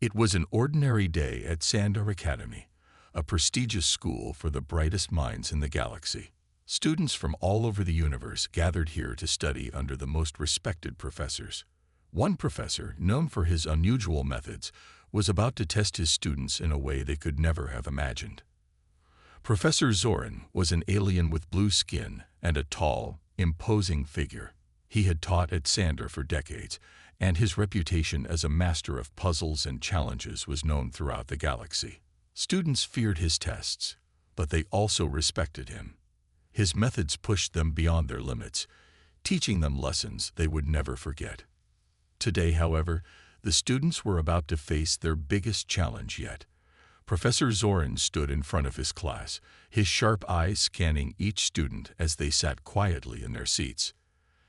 It was an ordinary day at Sandor Academy, a prestigious school for the brightest minds in the galaxy. Students from all over the universe gathered here to study under the most respected professors. One professor, known for his unusual methods, was about to test his students in a way they could never have imagined. Professor Zoran was an alien with blue skin and a tall, imposing figure. He had taught at Sandor for decades, and his reputation as a master of puzzles and challenges was known throughout the galaxy. Students feared his tests, but they also respected him. His methods pushed them beyond their limits, teaching them lessons they would never forget. Today, however, the students were about to face their biggest challenge yet. Professor Zoran stood in front of his class, his sharp eyes scanning each student as they sat quietly in their seats.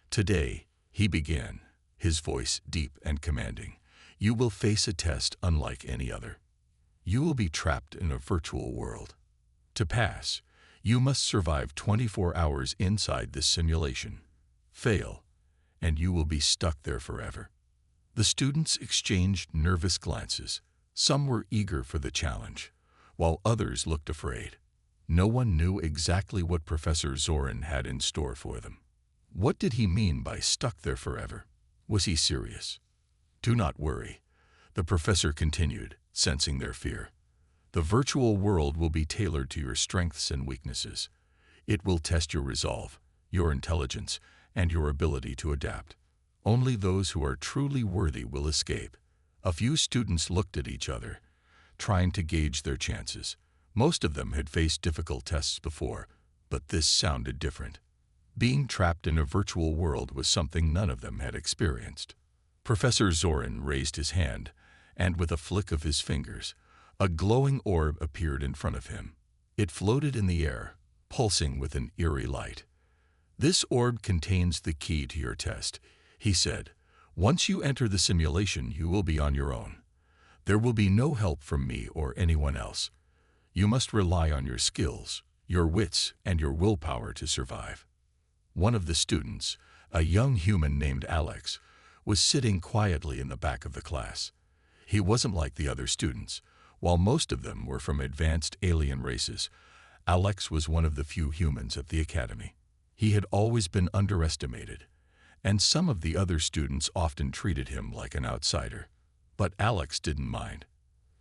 Today, he began, his voice deep and commanding. You will face a test unlike any other. You will be trapped in a virtual world. To pass, you must survive 24 hours inside this simulation. Fail, and you will be stuck there forever. The students exchanged nervous glances. Some were eager for the challenge, while others looked afraid. No one knew exactly what Professor Zoran had in store for them. What did he mean by stuck there forever? Was he serious? Do not worry, the professor continued, sensing their fear. The virtual world will be tailored to your strengths and weaknesses. It will test your resolve, your intelligence, and your ability to adapt. Only those who are truly worthy will escape. A few students looked at each other, trying to gauge their chances. Most of them had faced difficult tests before, but this sounded different. Being trapped in a virtual world was something none of them had experienced. Professor Zoran raised his hand, and with a flick of his fingers, a glowing orb appeared in front of him. It floated in the air, pulsing with an eerie light. This orb contains the key to your test, he said. Once you enter the simulation, you will be on your own. There will be no help from me or anyone else. You must rely on your skills, your wits, and your willpower to survive. One of the students, a young human named Alex, was sitting quietly in the back of the class. He wasn't like the other students. While most of them were from advanced alien races, Alex was one of the few humans at the academy. He had always been underestimated, and some of the other students often treated him like an outsider. But Alex didn't mind.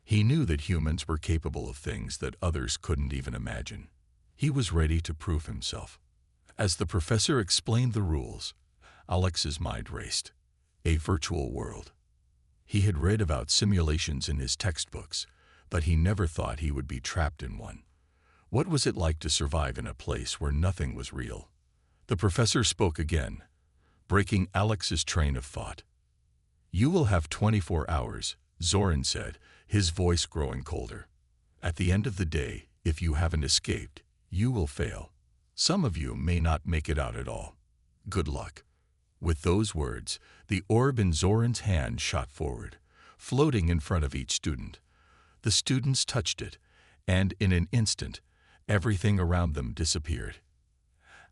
He knew that humans were capable of things that others couldn't even imagine. He was ready to prove himself. As the professor explained the rules, Alex's mind raced. A virtual world. He had read about simulations in his textbooks, but he never thought he would be trapped in one. What was it like to survive in a place where nothing was real? The professor spoke again, breaking Alex's train of thought. You will have 24 hours, Zoran said, his voice growing colder. At the end of the day, if you haven't escaped, you will fail. Some of you may not make it out at all. Good luck. With those words, the orb in Zoran's hand shot forward, floating in front of each student. The students touched it, and in an instant, everything around them disappeared.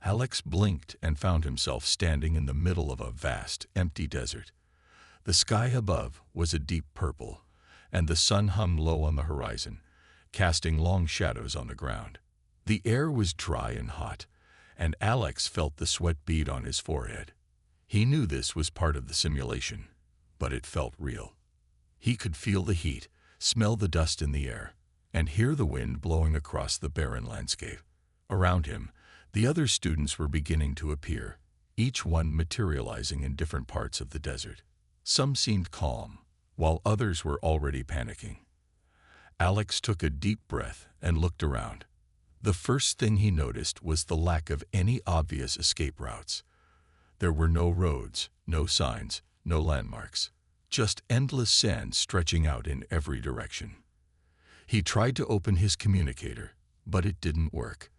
Alex blinked and found himself standing in the middle of a vast, empty desert. The sky above was a deep purple, and the sun hung low on the horizon, casting long shadows on the ground. The air was dry and hot, and Alex felt the sweat bead on his forehead. He knew this was part of the simulation, but it felt real. He could feel the heat, smell the dust in the air, and hear the wind blowing across the barren landscape. Around him, the other students were beginning to appear, each one materializing in different parts of the desert. Some seemed calm, while others were already panicking. Alex took a deep breath and looked around. The first thing he noticed was the lack of any obvious escape routes. There were no roads, no signs, no landmarks, just endless sand stretching out in every direction. He tried to open his communicator, but it didn't work.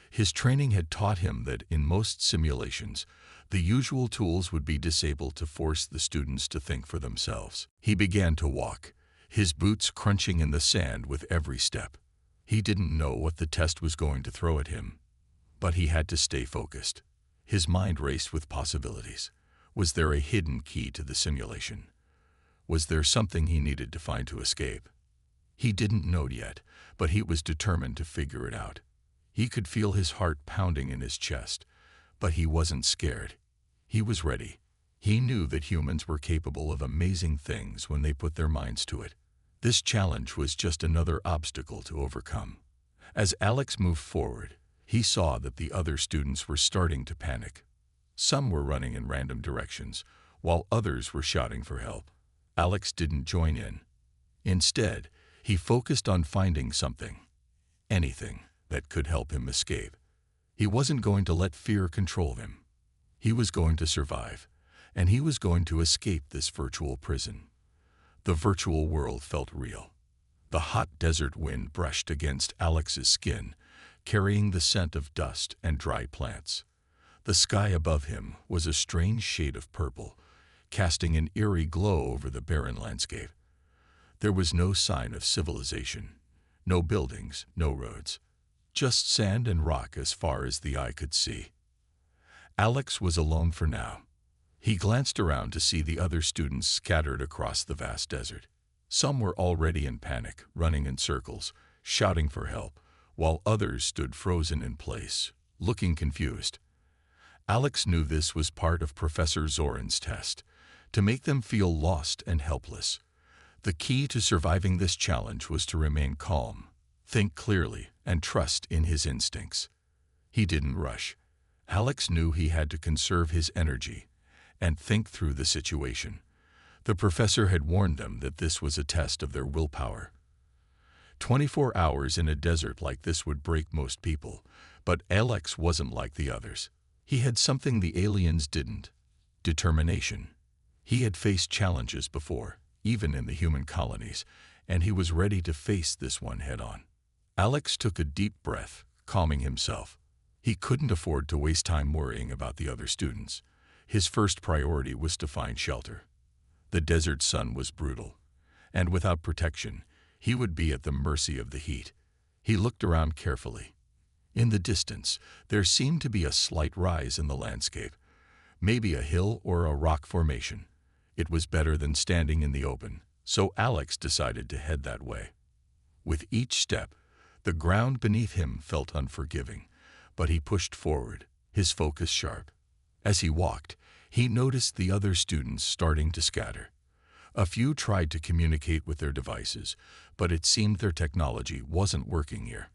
His training had taught him that in most simulations, the usual tools would be disabled to force the students to think for themselves. He began to walk, his boots crunching in the sand with every step. He didn't know what the test was going to throw at him, but he had to stay focused. His mind raced with possibilities. Was there a hidden key to the simulation? Was there something he needed to find to escape? He didn't know yet, but he was determined to figure it out. He could feel his heart pounding in his chest, but he wasn't scared. He was ready. He knew that humans were capable of amazing things when they put their minds to it. This challenge was just another obstacle to overcome. As Alex moved forward, he saw that the other students were starting to panic. Some were running in random directions, while others were shouting for help. Alex didn't join in. Instead, he focused on finding something, anything, that could help him escape. He wasn't going to let fear control him. He was going to survive, and he was going to escape this virtual prison. The virtual world felt real. The hot desert wind brushed against Alex's skin, carrying the scent of dust and dry plants. The sky above him was a strange shade of purple, casting an eerie glow over the barren landscape. There was no sign of civilization, no buildings, no roads, just sand and rock as far as the eye could see. Alex was alone for now. He glanced around to see the other students scattered across the vast desert. Some were already in panic, running in circles, shouting for help, while others stood frozen in place, looking confused. Alex knew this was part of Professor Zoran's test, to make them feel lost and helpless. The key to surviving this challenge was to remain calm, think clearly, and trust in his instincts. He didn't rush. Alex knew he had to conserve his energy and think through the situation. The professor had warned them that this was a test of their willpower. 24 hours in a desert like this would break most people, but Alex wasn't like the others. He had something the aliens didn't: determination. He had faced challenges before, even in the human colonies, and he was ready to face this one head-on. Alex took a deep breath, calming himself. He couldn't afford to waste time worrying about the other students. His first priority was to find shelter. The desert sun was brutal, and without protection, he would be at the mercy of the heat. He looked around carefully. In the distance, there seemed to be a slight rise in the landscape, maybe a hill or a rock formation. It was better than standing in the open, so Alex decided to head that way. With each step, the ground beneath him felt unforgiving, but he pushed forward, his focus sharp. As he walked, he noticed the other students starting to scatter. A few tried to communicate with their devices, but it seemed their technology wasn't working here.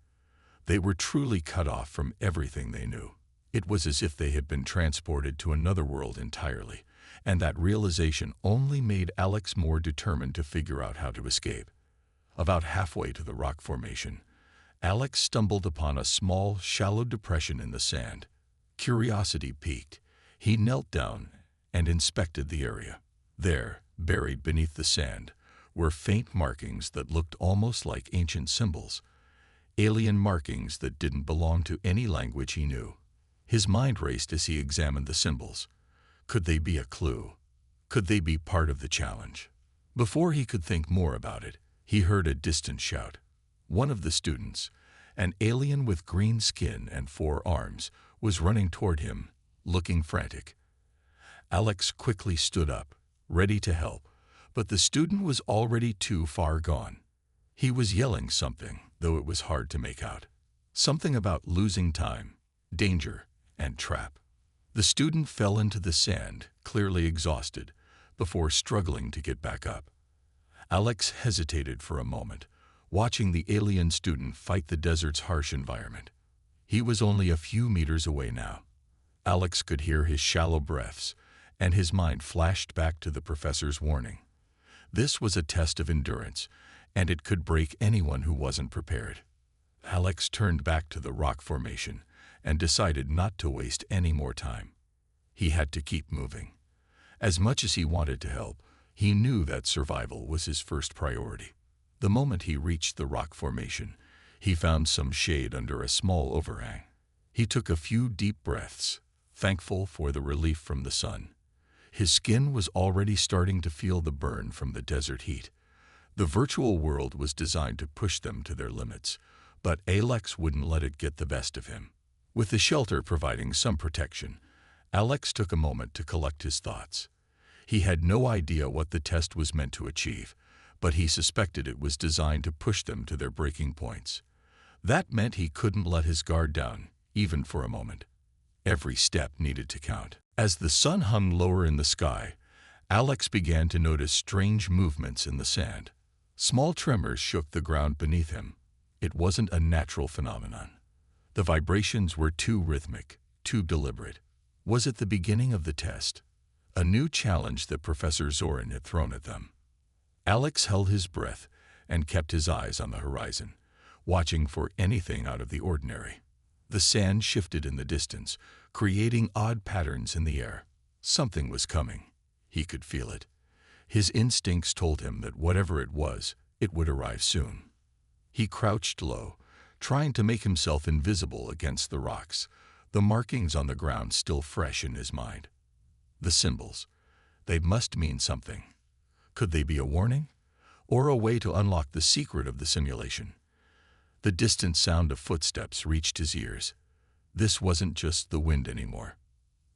They were truly cut off from everything they knew. It was as if they had been transported to another world entirely, and that realization only made Alex more determined to figure out how to escape. About halfway to the rock formation, Alex stumbled upon a small, shallow depression in the sand. Curiosity piqued. He knelt down and inspected the area. There, buried beneath the sand, were faint markings that looked almost like ancient symbols, alien markings that didn't belong to any language he knew. His mind raced as he examined the symbols. Could they be a clue? Could they be part of the challenge? Before he could think more about it, he heard a distant shout. One of the students, an alien with green skin and 4 arms, was running toward him, looking frantic. Alex quickly stood up, ready to help, but the student was already too far gone. He was yelling something, though it was hard to make out. Something about losing time, danger, and trap. The student fell into the sand, clearly exhausted, before struggling to get back up. Alex hesitated for a moment, watching the alien student fight the desert's harsh environment. He was only a few meters away now. Alex could hear his shallow breaths, and his mind flashed back to the professor's warning. This was a test of endurance, and it could break anyone who wasn't prepared. Alex turned back to the rock formation and decided not to waste any more time. He had to keep moving. As much as he wanted to help, he knew that survival was his first priority. The moment he reached the rock formation, he found some shade under a small overhang. He took a few deep breaths, thankful for the relief from the sun. His skin was already starting to feel the burn from the desert heat. The virtual world was designed to push them to their limits, but Alex wouldn't let it get the best of him. With the shelter providing some protection, Alex took a moment to collect his thoughts. He had no idea what the test was meant to achieve, but he suspected it was designed to push them to their breaking points. That meant he couldn't let his guard down, even for a moment. Every step needed to count. As the sun hung lower in the sky, Alex began to notice strange movements in the sand. Small tremors shook the ground beneath him. It wasn't a natural phenomenon. The vibrations were too rhythmic, too deliberate. Was it the beginning of the test? A new challenge that Professor Zoran had thrown at them. Alex held his breath and kept his eyes on the horizon, watching for anything out of the ordinary. The sand shifted in the distance, creating odd patterns in the air. Something was coming. He could feel it. His instincts told him that whatever it was, it would arrive soon. He crouched low, trying to make himself invisible against the rocks, the markings on the ground still fresh in his mind. The symbols. They must mean something. Could they be a warning? Or a way to unlock the secret of the simulation? The distant sound of footsteps reached his ears. This wasn't just the wind anymore.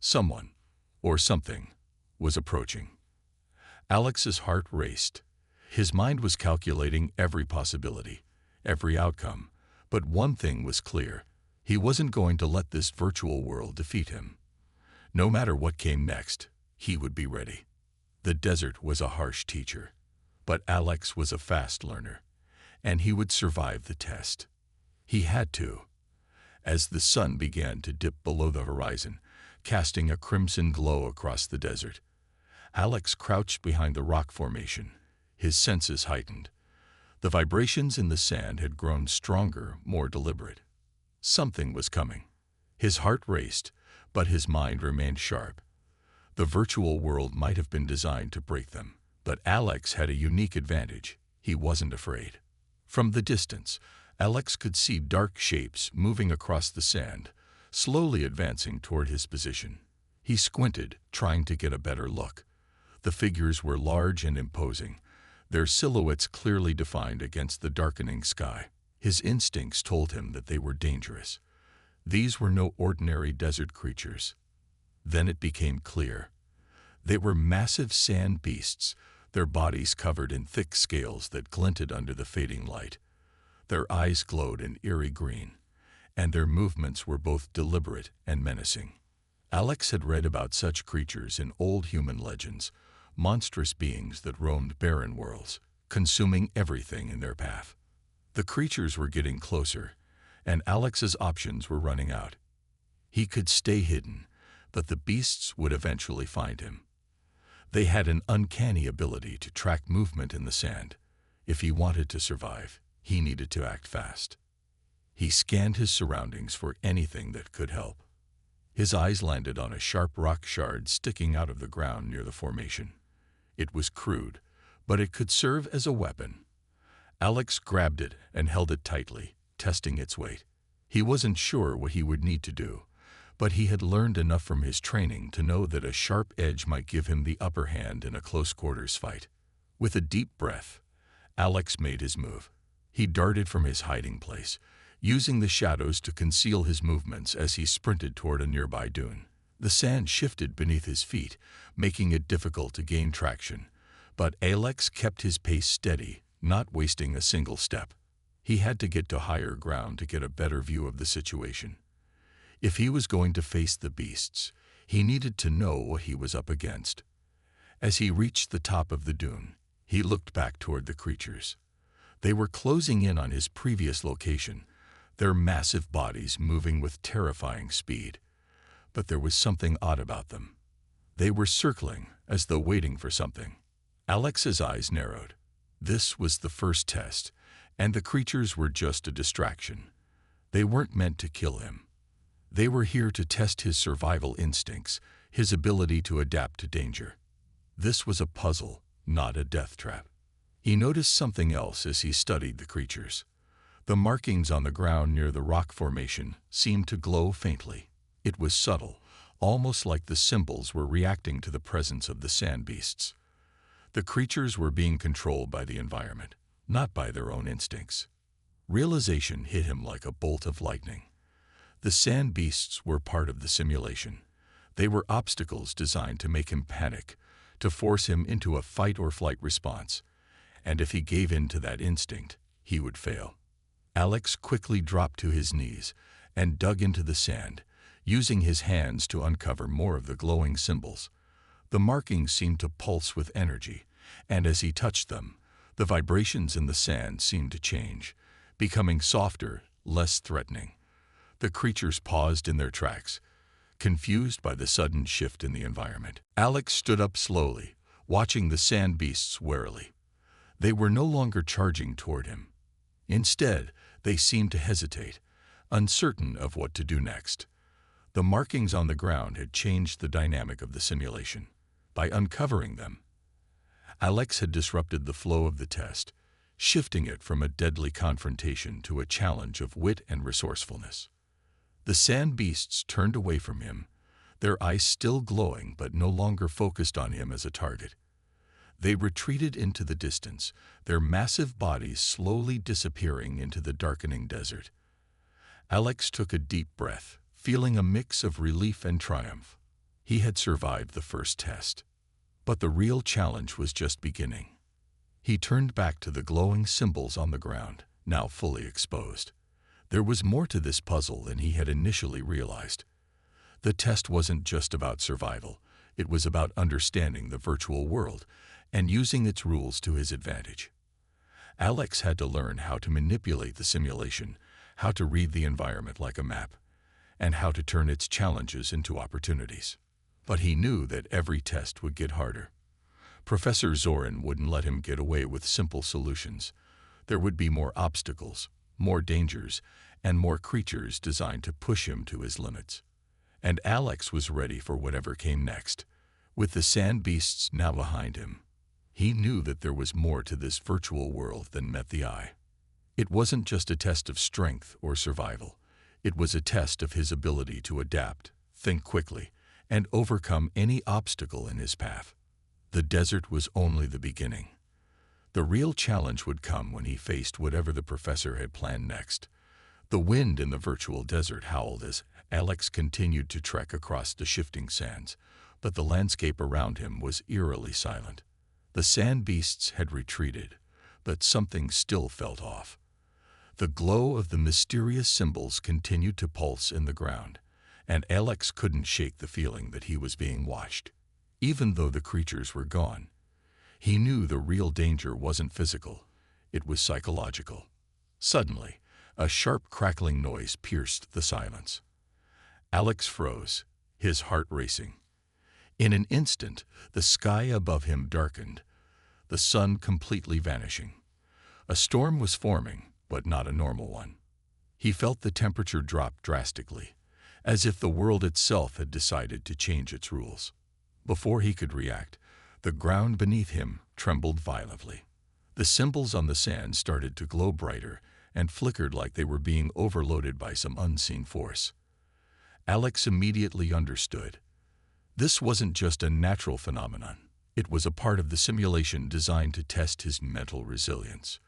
Someone, or something, was approaching. Alex's heart raced. His mind was calculating every possibility, every outcome, but one thing was clear. He wasn't going to let this virtual world defeat him. No matter what came next, he would be ready. The desert was a harsh teacher, but Alex was a fast learner, and he would survive the test. He had to. As the sun began to dip below the horizon, casting a crimson glow across the desert, Alex crouched behind the rock formation, his senses heightened. The vibrations in the sand had grown stronger, more deliberate. Something was coming. His heart raced, but his mind remained sharp. The virtual world might have been designed to break them, but Alex had a unique advantage. He wasn't afraid. From the distance, Alex could see dark shapes moving across the sand, slowly advancing toward his position. He squinted, trying to get a better look. The figures were large and imposing, their silhouettes clearly defined against the darkening sky. His instincts told him that they were dangerous. These were no ordinary desert creatures. Then it became clear. They were massive sand beasts, their bodies covered in thick scales that glinted under the fading light. Their eyes glowed an eerie green, and their movements were both deliberate and menacing. Alex had read about such creatures in old human legends, monstrous beings that roamed barren worlds, consuming everything in their path. The creatures were getting closer, and Alex's options were running out. He could stay hidden, but the beasts would eventually find him. They had an uncanny ability to track movement in the sand. If he wanted to survive, he needed to act fast. He scanned his surroundings for anything that could help. His eyes landed on a sharp rock shard sticking out of the ground near the formation. It was crude, but it could serve as a weapon. Alex grabbed it and held it tightly, testing its weight. He wasn't sure what he would need to do, but he had learned enough from his training to know that a sharp edge might give him the upper hand in a close-quarters fight. With a deep breath, Alex made his move. He darted from his hiding place, using the shadows to conceal his movements as he sprinted toward a nearby dune. The sand shifted beneath his feet, making it difficult to gain traction, but Alex kept his pace steady, not wasting a single step. He had to get to higher ground to get a better view of the situation. If he was going to face the beasts, he needed to know what he was up against. As he reached the top of the dune, he looked back toward the creatures. They were closing in on his previous location, their massive bodies moving with terrifying speed. But there was something odd about them. They were circling, as though waiting for something. Alex's eyes narrowed. This was the first test, and the creatures were just a distraction. They weren't meant to kill him. They were here to test his survival instincts, his ability to adapt to danger. This was a puzzle, not a death trap. He noticed something else as he studied the creatures. The markings on the ground near the rock formation seemed to glow faintly. It was subtle, almost like the symbols were reacting to the presence of the sand beasts. The creatures were being controlled by the environment, not by their own instincts. Realization hit him like a bolt of lightning. The sand beasts were part of the simulation. They were obstacles designed to make him panic, to force him into a fight-or-flight response, and if he gave in to that instinct, he would fail. Alex quickly dropped to his knees and dug into the sand, using his hands to uncover more of the glowing symbols. The markings seemed to pulse with energy, and as he touched them, the vibrations in the sand seemed to change, becoming softer, less threatening. The creatures paused in their tracks, confused by the sudden shift in the environment. Alex stood up slowly, watching the sand beasts warily. They were no longer charging toward him. Instead, they seemed to hesitate, uncertain of what to do next. The markings on the ground had changed the dynamic of the simulation. By uncovering them, Alex had disrupted the flow of the test, shifting it from a deadly confrontation to a challenge of wit and resourcefulness. The sand beasts turned away from him, their eyes still glowing but no longer focused on him as a target. They retreated into the distance, their massive bodies slowly disappearing into the darkening desert. Alex took a deep breath, feeling a mix of relief and triumph. He had survived the first test. But the real challenge was just beginning. He turned back to the glowing symbols on the ground, now fully exposed. There was more to this puzzle than he had initially realized. The test wasn't just about survival. It was about understanding the virtual world and using its rules to his advantage. Alex had to learn how to manipulate the simulation, how to read the environment like a map, and how to turn its challenges into opportunities. But he knew that every test would get harder. Professor Zorin wouldn't let him get away with simple solutions. There would be more obstacles, more dangers, and more creatures designed to push him to his limits. And Alex was ready for whatever came next. With the sand beasts now behind him, he knew that there was more to this virtual world than met the eye. It wasn't just a test of strength or survival. It was a test of his ability to adapt, think quickly, and overcome any obstacle in his path. The desert was only the beginning. The real challenge would come when he faced whatever the professor had planned next. The wind in the virtual desert howled as Alex continued to trek across the shifting sands, but the landscape around him was eerily silent. The sand beasts had retreated, but something still felt off. The glow of the mysterious symbols continued to pulse in the ground, and Alex couldn't shake the feeling that he was being watched. Even though the creatures were gone, he knew the real danger wasn't physical, it was psychological. Suddenly, a sharp crackling noise pierced the silence. Alex froze, his heart racing. In an instant, the sky above him darkened, the sun completely vanishing. A storm was forming, but not a normal one. He felt the temperature drop drastically, as if the world itself had decided to change its rules. Before he could react, the ground beneath him trembled violently. The symbols on the sand started to glow brighter and flickered like they were being overloaded by some unseen force. Alex immediately understood. This wasn't just a natural phenomenon. It was a part of the simulation designed to test his mental resilience.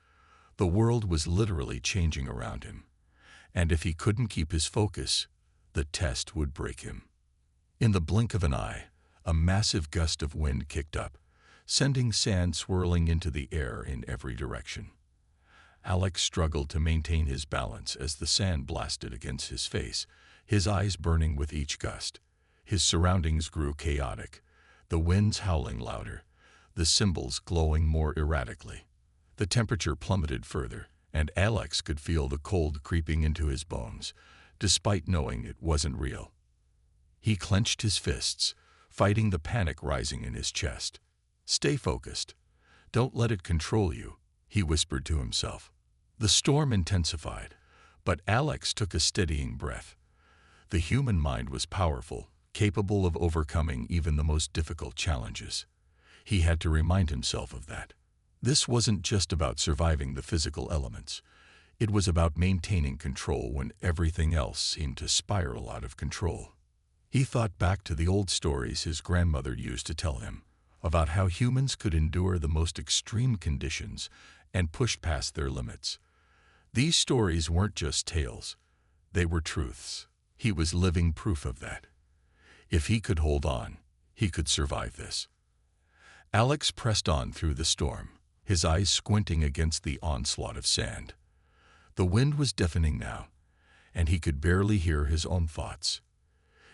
The world was literally changing around him, and if he couldn't keep his focus, the test would break him. In the blink of an eye, a massive gust of wind kicked up, sending sand swirling into the air in every direction. Alex struggled to maintain his balance as the sand blasted against his face, his eyes burning with each gust. His surroundings grew chaotic, the winds howling louder, the symbols glowing more erratically. The temperature plummeted further, and Alex could feel the cold creeping into his bones, despite knowing it wasn't real. He clenched his fists, fighting the panic rising in his chest. "Stay focused. Don't let it control you," he whispered to himself. The storm intensified, but Alex took a steadying breath. The human mind was powerful, capable of overcoming even the most difficult challenges. He had to remind himself of that. This wasn't just about surviving the physical elements. It was about maintaining control when everything else seemed to spiral out of control. He thought back to the old stories his grandmother used to tell him about how humans could endure the most extreme conditions and push past their limits. These stories weren't just tales. They were truths. He was living proof of that. If he could hold on, he could survive this. Alex pressed on through the storm, his eyes squinting against the onslaught of sand. The wind was deafening now, and he could barely hear his own thoughts.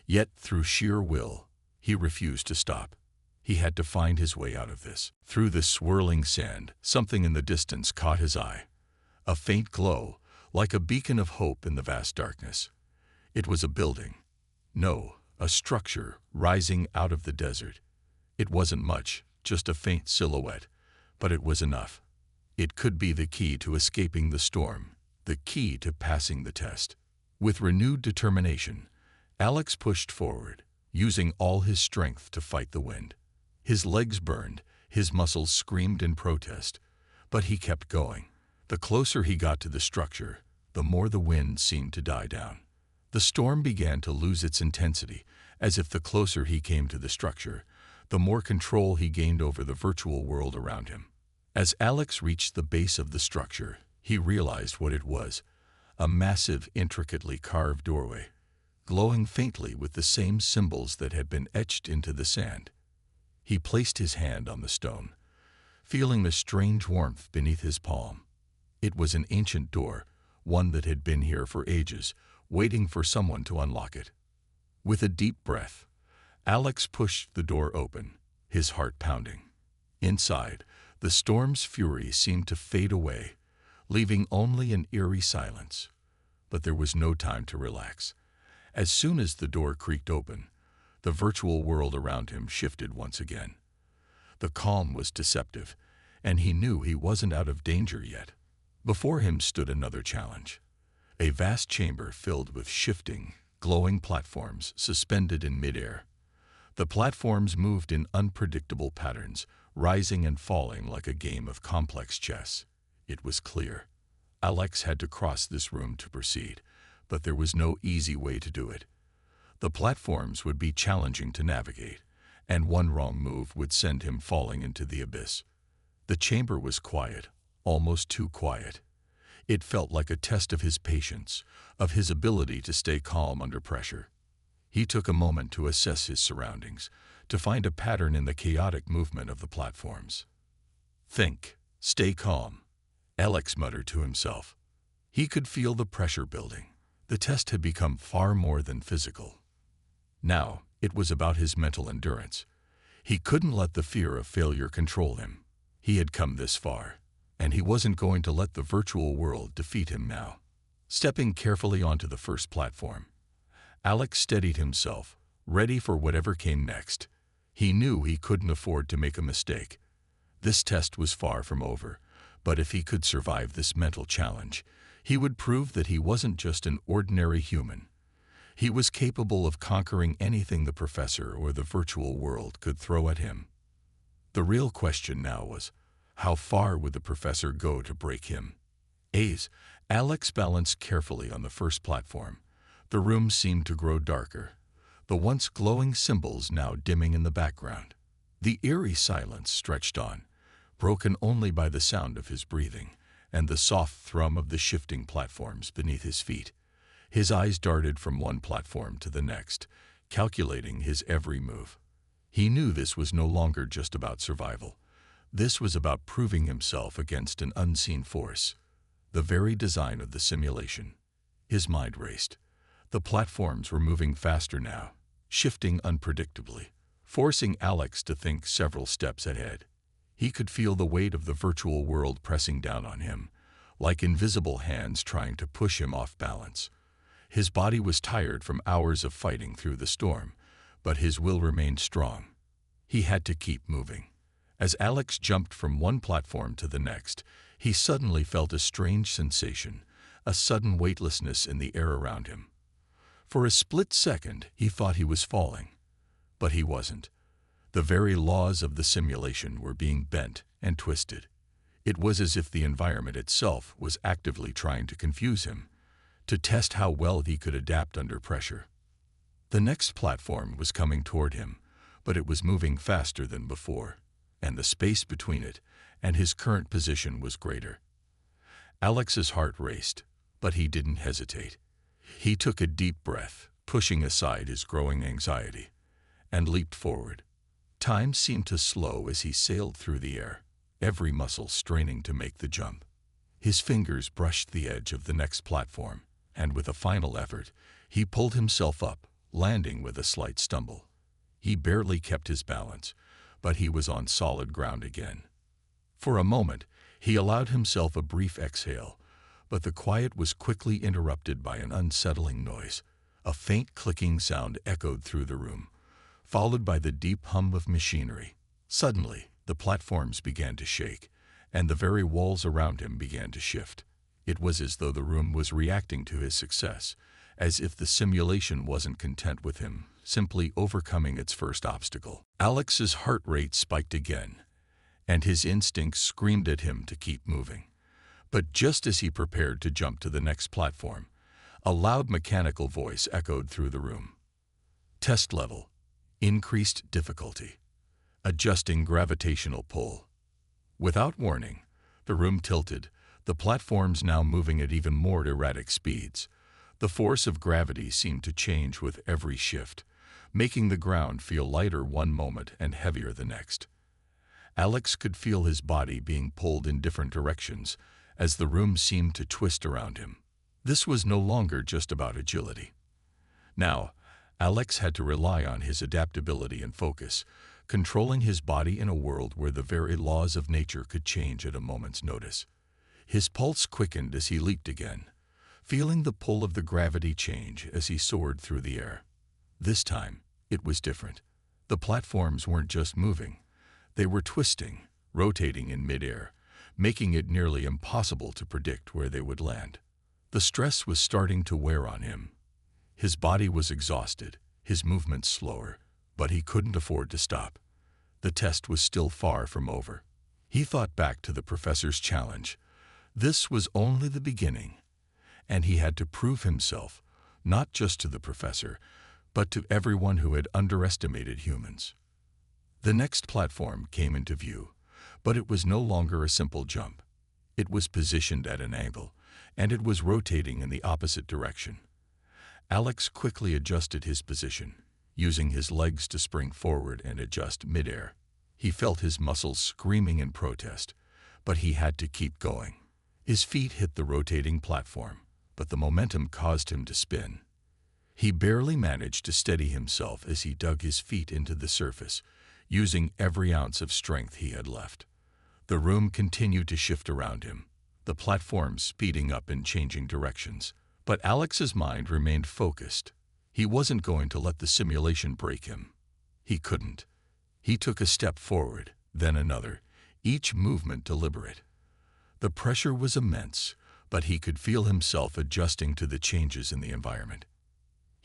Yet, through sheer will, he refused to stop. He had to find his way out of this. Through the swirling sand, something in the distance caught his eye. A faint glow, like a beacon of hope in the vast darkness. It was a building. No, a structure rising out of the desert. It wasn't much, just a faint silhouette, but it was enough. It could be the key to escaping the storm, the key to passing the test. With renewed determination, Alex pushed forward, using all his strength to fight the wind. His legs burned, his muscles screamed in protest, but he kept going. The closer he got to the structure, the more the wind seemed to die down. The storm began to lose its intensity, as if the closer he came to the structure, the more control he gained over the virtual world around him. As Alex reached the base of the structure, he realized what it was: a massive, intricately carved doorway, glowing faintly with the same symbols that had been etched into the sand. He placed his hand on the stone, feeling the strange warmth beneath his palm. It was an ancient door, one that had been here for ages, waiting for someone to unlock it. With a deep breath, Alex pushed the door open, his heart pounding. Inside, the storm's fury seemed to fade away, leaving only an eerie silence. But there was no time to relax. As soon as the door creaked open, the virtual world around him shifted once again. The calm was deceptive, and he knew he wasn't out of danger yet. Before him stood another challenge. A vast chamber filled with shifting, glowing platforms suspended in midair. The platforms moved in unpredictable patterns, rising and falling like a game of complex chess. It was clear. Alex had to cross this room to proceed, but there was no easy way to do it. The platforms would be challenging to navigate, and one wrong move would send him falling into the abyss. The chamber was quiet, almost too quiet. It felt like a test of his patience, of his ability to stay calm under pressure. He took a moment to assess his surroundings, to find a pattern in the chaotic movement of the platforms. "Think, stay calm," Alex muttered to himself. He could feel the pressure building. The test had become far more than physical. Now, it was about his mental endurance. He couldn't let the fear of failure control him. He had come this far, and he wasn't going to let the virtual world defeat him now. Stepping carefully onto the first platform, Alex steadied himself, ready for whatever came next. He knew he couldn't afford to make a mistake. This test was far from over, but if he could survive this mental challenge, he would prove that he wasn't just an ordinary human. He was capable of conquering anything the professor or the virtual world could throw at him. The real question now was, how far would the professor go to break him? Alex balanced carefully on the first platform. The room seemed to grow darker, the once glowing symbols now dimming in the background. The eerie silence stretched on, broken only by the sound of his breathing and the soft thrum of the shifting platforms beneath his feet. His eyes darted from one platform to the next, calculating his every move. He knew this was no longer just about survival. This was about proving himself against an unseen force, the very design of the simulation. His mind raced. The platforms were moving faster now, shifting unpredictably, forcing Alex to think several steps ahead. He could feel the weight of the virtual world pressing down on him, like invisible hands trying to push him off balance. His body was tired from hours of fighting through the storm, but his will remained strong. He had to keep moving. As Alex jumped from one platform to the next, he suddenly felt a strange sensation, a sudden weightlessness in the air around him. For a split second, he thought he was falling, but he wasn't. The very laws of the simulation were being bent and twisted. It was as if the environment itself was actively trying to confuse him, to test how well he could adapt under pressure. The next platform was coming toward him, but it was moving faster than before, and the space between it and his current position was greater. Alex's heart raced, but he didn't hesitate. He took a deep breath, pushing aside his growing anxiety, and leaped forward. Time seemed to slow as he sailed through the air, every muscle straining to make the jump. His fingers brushed the edge of the next platform, and with a final effort, he pulled himself up, landing with a slight stumble. He barely kept his balance, but he was on solid ground again. For a moment, he allowed himself a brief exhale, but the quiet was quickly interrupted by an unsettling noise. A faint clicking sound echoed through the room, followed by the deep hum of machinery. Suddenly, the platforms began to shake, and the very walls around him began to shift. It was as though the room was reacting to his success, as if the simulation wasn't content with him simply overcoming its first obstacle. Alex's heart rate spiked again, and his instincts screamed at him to keep moving. But just as he prepared to jump to the next platform, a loud mechanical voice echoed through the room. Test level. Increased difficulty. Adjusting gravitational pull. Without warning, the room tilted, the platforms now moving at even more erratic speeds. The force of gravity seemed to change with every shift, making the ground feel lighter one moment and heavier the next. Alex could feel his body being pulled in different directions as the room seemed to twist around him. This was no longer just about agility. Now, Alex had to rely on his adaptability and focus, controlling his body in a world where the very laws of nature could change at a moment's notice. His pulse quickened as he leaped again, feeling the pull of the gravity change as he soared through the air. This time, it was different. The platforms weren't just moving. They were twisting, rotating in midair, making it nearly impossible to predict where they would land. The stress was starting to wear on him. His body was exhausted, his movements slower, but he couldn't afford to stop. The test was still far from over. He thought back to the professor's challenge. This was only the beginning, and he had to prove himself, not just to the professor, but to everyone who had underestimated humans. The next platform came into view, but it was no longer a simple jump. It was positioned at an angle, and it was rotating in the opposite direction. Alex quickly adjusted his position, using his legs to spring forward and adjust midair. He felt his muscles screaming in protest, but he had to keep going. His feet hit the rotating platform, but the momentum caused him to spin. He barely managed to steady himself as he dug his feet into the surface, using every ounce of strength he had left. The room continued to shift around him, the platforms speeding up and changing directions. But Alex's mind remained focused. He wasn't going to let the simulation break him. He couldn't. He took a step forward, then another, each movement deliberate. The pressure was immense, but he could feel himself adjusting to the changes in the environment.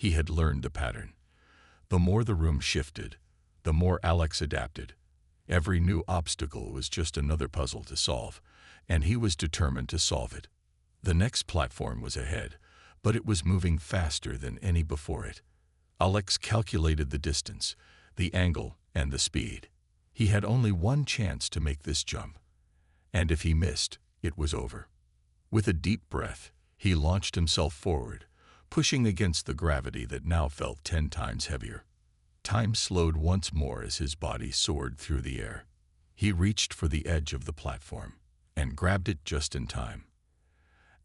He had learned the pattern. The more the room shifted, the more Alex adapted. Every new obstacle was just another puzzle to solve, and he was determined to solve it. The next platform was ahead, but it was moving faster than any before it. Alex calculated the distance, the angle, and the speed. He had only one chance to make this jump, and if he missed, it was over. With a deep breath, he launched himself forward, pushing against the gravity that now felt 10 times heavier. Time slowed once more as his body soared through the air. He reached for the edge of the platform and grabbed it just in time.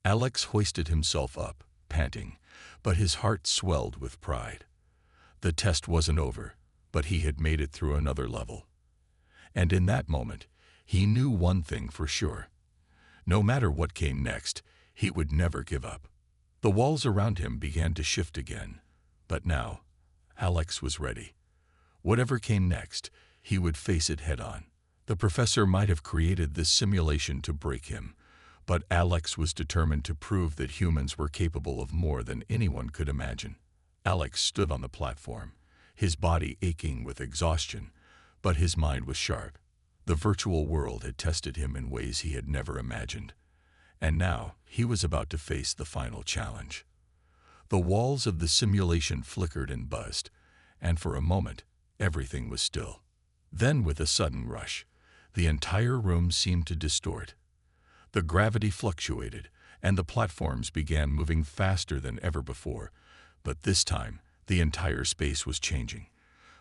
Alex hoisted himself up, panting, but his heart swelled with pride. The test wasn't over, but he had made it through another level. And in that moment, he knew one thing for sure. No matter what came next, he would never give up. The walls around him began to shift again, but now, Alex was ready. Whatever came next, he would face it head-on. The professor might have created this simulation to break him, but Alex was determined to prove that humans were capable of more than anyone could imagine. Alex stood on the platform, his body aching with exhaustion, but his mind was sharp. The virtual world had tested him in ways he had never imagined, and now he was about to face the final challenge. The walls of the simulation flickered and buzzed, and for a moment, everything was still. Then, with a sudden rush, the entire room seemed to distort. The gravity fluctuated, and the platforms began moving faster than ever before, but this time, the entire space was changing.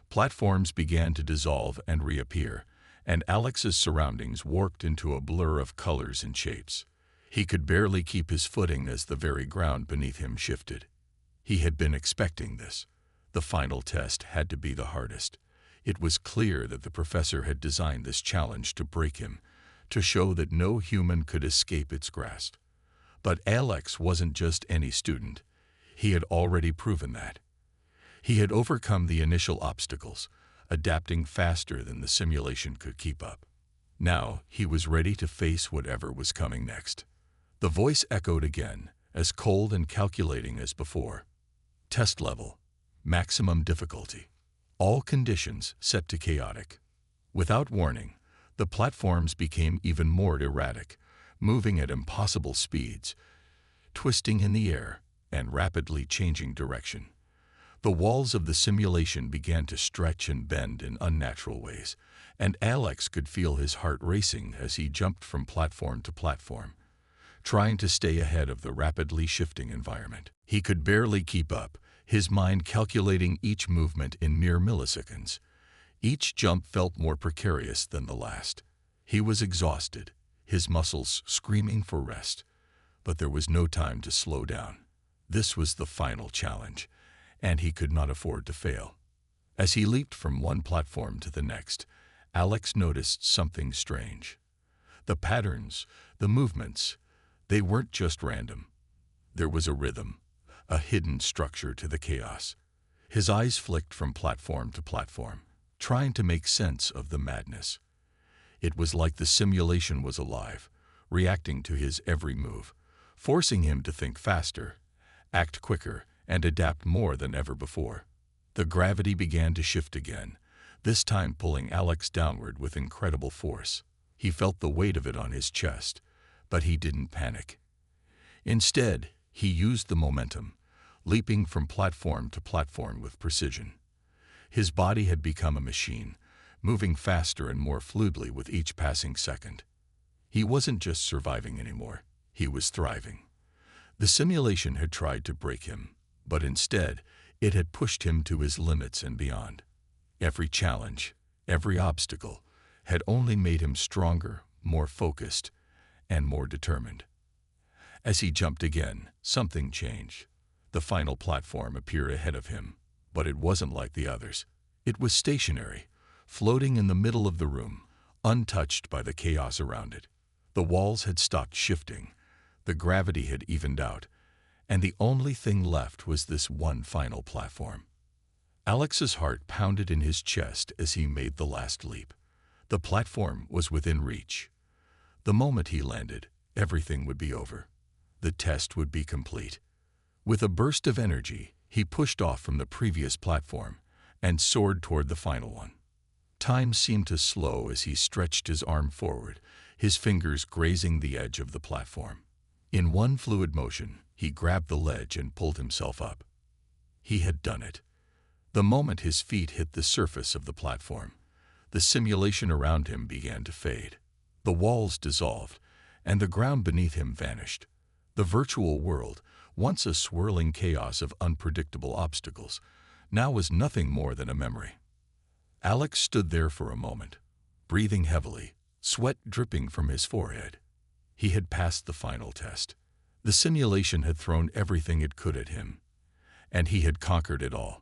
Platforms began to dissolve and reappear, and Alex's surroundings warped into a blur of colors and shapes. He could barely keep his footing as the very ground beneath him shifted. He had been expecting this. The final test had to be the hardest. It was clear that the professor had designed this challenge to break him, to show that no human could escape its grasp. But Alex wasn't just any student. He had already proven that. He had overcome the initial obstacles, adapting faster than the simulation could keep up. Now he was ready to face whatever was coming next. The voice echoed again, as cold and calculating as before. Test level. Maximum difficulty. All conditions set to chaotic. Without warning, the platforms became even more erratic, moving at impossible speeds, twisting in the air, and rapidly changing direction. The walls of the simulation began to stretch and bend in unnatural ways, and Alex could feel his heart racing as he jumped from platform to platform, trying to stay ahead of the rapidly shifting environment. He could barely keep up, his mind calculating each movement in mere milliseconds. Each jump felt more precarious than the last. He was exhausted, his muscles screaming for rest. But there was no time to slow down. This was the final challenge, and he could not afford to fail. As he leaped from one platform to the next, Alex noticed something strange. The patterns, the movements, they weren't just random. There was a rhythm, a hidden structure to the chaos. His eyes flicked from platform to platform, trying to make sense of the madness. It was like the simulation was alive, reacting to his every move, forcing him to think faster, act quicker, and adapt more than ever before. The gravity began to shift again, this time pulling Alex downward with incredible force. He felt the weight of it on his chest, but he didn't panic. Instead, he used the momentum, leaping from platform to platform with precision. His body had become a machine, moving faster and more fluidly with each passing second. He wasn't just surviving anymore, he was thriving. The simulation had tried to break him, but instead, it had pushed him to his limits and beyond. Every challenge, every obstacle, had only made him stronger, more focused, and more determined. As he jumped again, something changed. The final platform appeared ahead of him, but it wasn't like the others. It was stationary, floating in the middle of the room, untouched by the chaos around it. The walls had stopped shifting, the gravity had evened out, and the only thing left was this one final platform. Alex's heart pounded in his chest as he made the last leap. The platform was within reach. The moment he landed, everything would be over. The test would be complete. With a burst of energy, he pushed off from the previous platform and soared toward the final one. Time seemed to slow as he stretched his arm forward, his fingers grazing the edge of the platform. In one fluid motion, he grabbed the ledge and pulled himself up. He had done it. The moment his feet hit the surface of the platform, the simulation around him began to fade. The walls dissolved, and the ground beneath him vanished. The virtual world, once a swirling chaos of unpredictable obstacles, now was nothing more than a memory. Alex stood there for a moment, breathing heavily, sweat dripping from his forehead. He had passed the final test. The simulation had thrown everything it could at him, and he had conquered it all.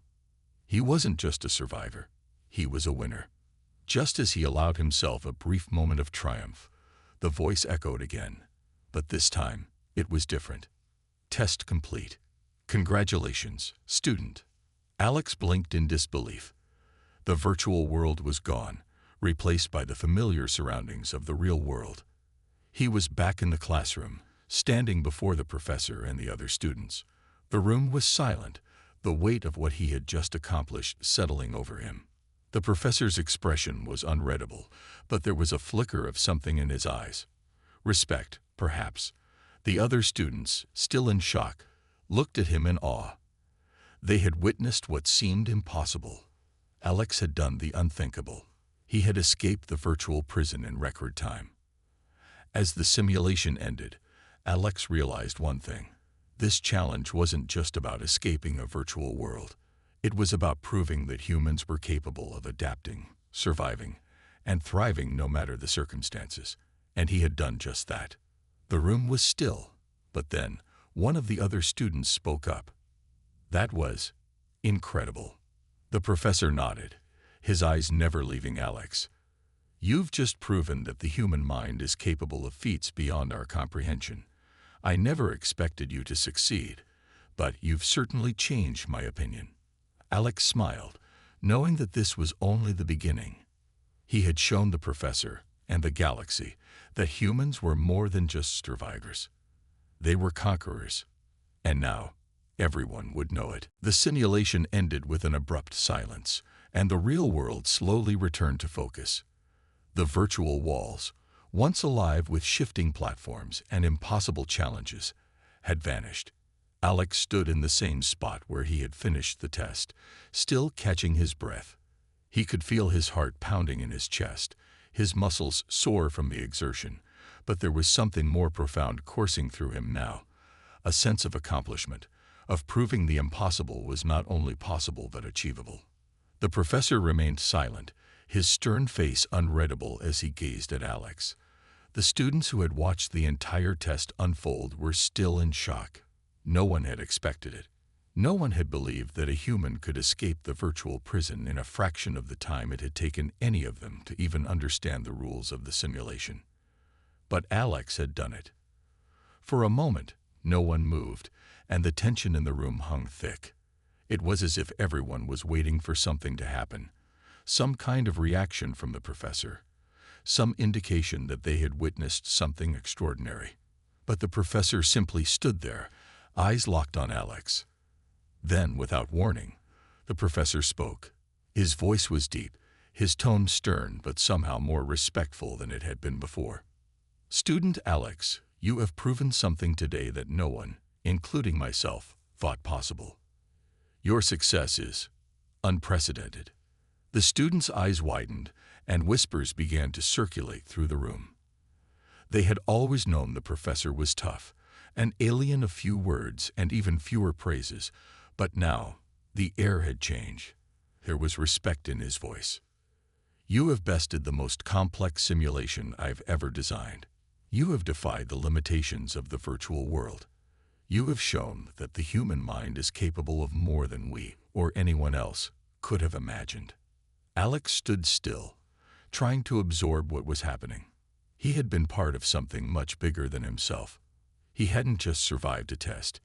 He wasn't just a survivor, he was a winner. Just as he allowed himself a brief moment of triumph, the voice echoed again, but this time it was different. Test complete. Congratulations, student. Alex blinked in disbelief. The virtual world was gone, replaced by the familiar surroundings of the real world. He was back in the classroom, standing before the professor and the other students. The room was silent, the weight of what he had just accomplished settling over him. The professor's expression was unreadable, but there was a flicker of something in his eyes. Respect, perhaps. The other students, still in shock, looked at him in awe. They had witnessed what seemed impossible. Alex had done the unthinkable. He had escaped the virtual prison in record time. As the simulation ended, Alex realized one thing. This challenge wasn't just about escaping a virtual world. It was about proving that humans were capable of adapting, surviving, and thriving no matter the circumstances, and he had done just that. The room was still, but then one of the other students spoke up. That was incredible. The professor nodded, his eyes never leaving Alex. You've just proven that the human mind is capable of feats beyond our comprehension. I never expected you to succeed, but you've certainly changed my opinion. Alex smiled, knowing that this was only the beginning. He had shown the professor and the galaxy that humans were more than just survivors. They were conquerors, and now everyone would know it. The simulation ended with an abrupt silence, and the real world slowly returned to focus. The virtual walls, once alive with shifting platforms and impossible challenges, had vanished. Alex stood in the same spot where he had finished the test, still catching his breath. He could feel his heart pounding in his chest, his muscles sore from the exertion, but there was something more profound coursing through him now, a sense of accomplishment, of proving the impossible was not only possible but achievable. The professor remained silent, his stern face unreadable as he gazed at Alex. The students who had watched the entire test unfold were still in shock. No one had expected it. No one had believed that a human could escape the virtual prison in a fraction of the time it had taken any of them to even understand the rules of the simulation. But Alex had done it. For a moment, no one moved, and the tension in the room hung thick. It was as if everyone was waiting for something to happen, some kind of reaction from the professor, some indication that they had witnessed something extraordinary. But the professor simply stood there, eyes locked on Alex. Then, without warning, the professor spoke. His voice was deep, his tone stern but somehow more respectful than it had been before. Student Alex, you have proven something today that no one, including myself, thought possible. Your success is unprecedented. The student's eyes widened, and whispers began to circulate through the room. They had always known the professor was tough, an alien of few words and even fewer praises, but now the air had changed. There was respect in his voice. You have bested the most complex simulation I've ever designed. You have defied the limitations of the virtual world. You have shown that the human mind is capable of more than we, or anyone else, could have imagined. Alex stood still, trying to absorb what was happening. He had been part of something much bigger than himself. He hadn't just survived a test.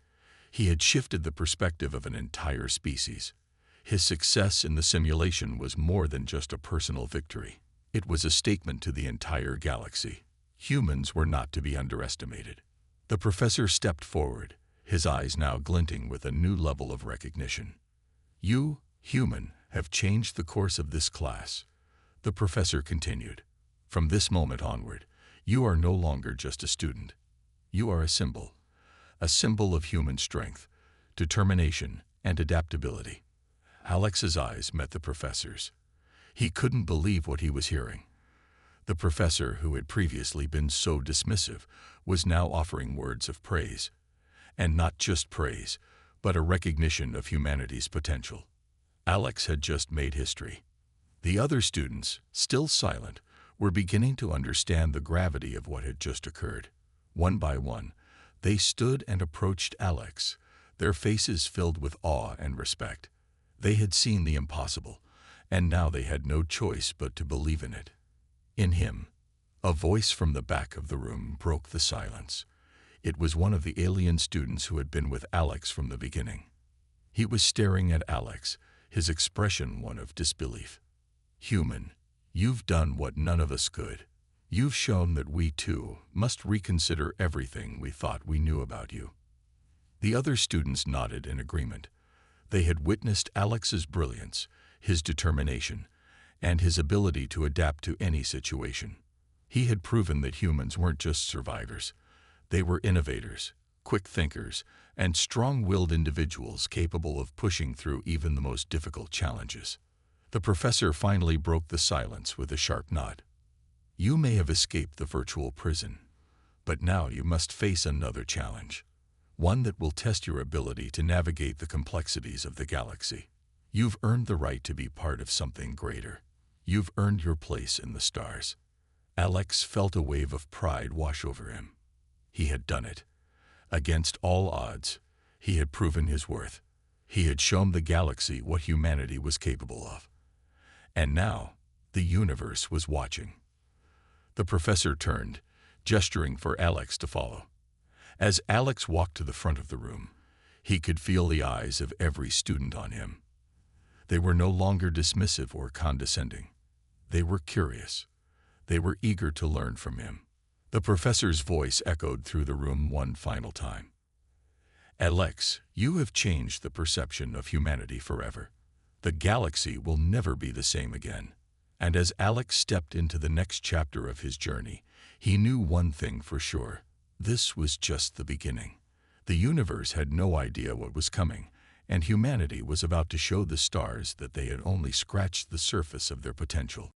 He had shifted the perspective of an entire species. His success in the simulation was more than just a personal victory. It was a statement to the entire galaxy. Humans were not to be underestimated. The professor stepped forward, his eyes now glinting with a new level of recognition. You, human, have changed the course of this class. The professor continued. From this moment onward, you are no longer just a student. You are a symbol of human strength, determination, and adaptability. Alex's eyes met the professor's. He couldn't believe what he was hearing. The professor, who had previously been so dismissive, was now offering words of praise. And not just praise, but a recognition of humanity's potential. Alex had just made history. The other students, still silent, were beginning to understand the gravity of what had just occurred. One by one, they stood and approached Alex, their faces filled with awe and respect. They had seen the impossible, and now they had no choice but to believe in it. In him, a voice from the back of the room broke the silence. It was one of the alien students who had been with Alex from the beginning. He was staring at Alex, his expression one of disbelief. Human, you've done what none of us could. You've shown that we, too, must reconsider everything we thought we knew about you. The other students nodded in agreement. They had witnessed Alex's brilliance, his determination, and his ability to adapt to any situation. He had proven that humans weren't just survivors. They were innovators, quick thinkers, and strong-willed individuals capable of pushing through even the most difficult challenges. The professor finally broke the silence with a sharp nod. You may have escaped the virtual prison, but now you must face another challenge, one that will test your ability to navigate the complexities of the galaxy. You've earned the right to be part of something greater. You've earned your place in the stars. Alex felt a wave of pride wash over him. He had done it. Against all odds, he had proven his worth. He had shown the galaxy what humanity was capable of. And now, the universe was watching. The professor turned, gesturing for Alex to follow. As Alex walked to the front of the room, he could feel the eyes of every student on him. They were no longer dismissive or condescending. They were curious. They were eager to learn from him. The professor's voice echoed through the room one final time. Alex, you have changed the perception of humanity forever. The galaxy will never be the same again. And as Alex stepped into the next chapter of his journey, he knew one thing for sure. This was just the beginning. The universe had no idea what was coming, and humanity was about to show the stars that they had only scratched the surface of their potential.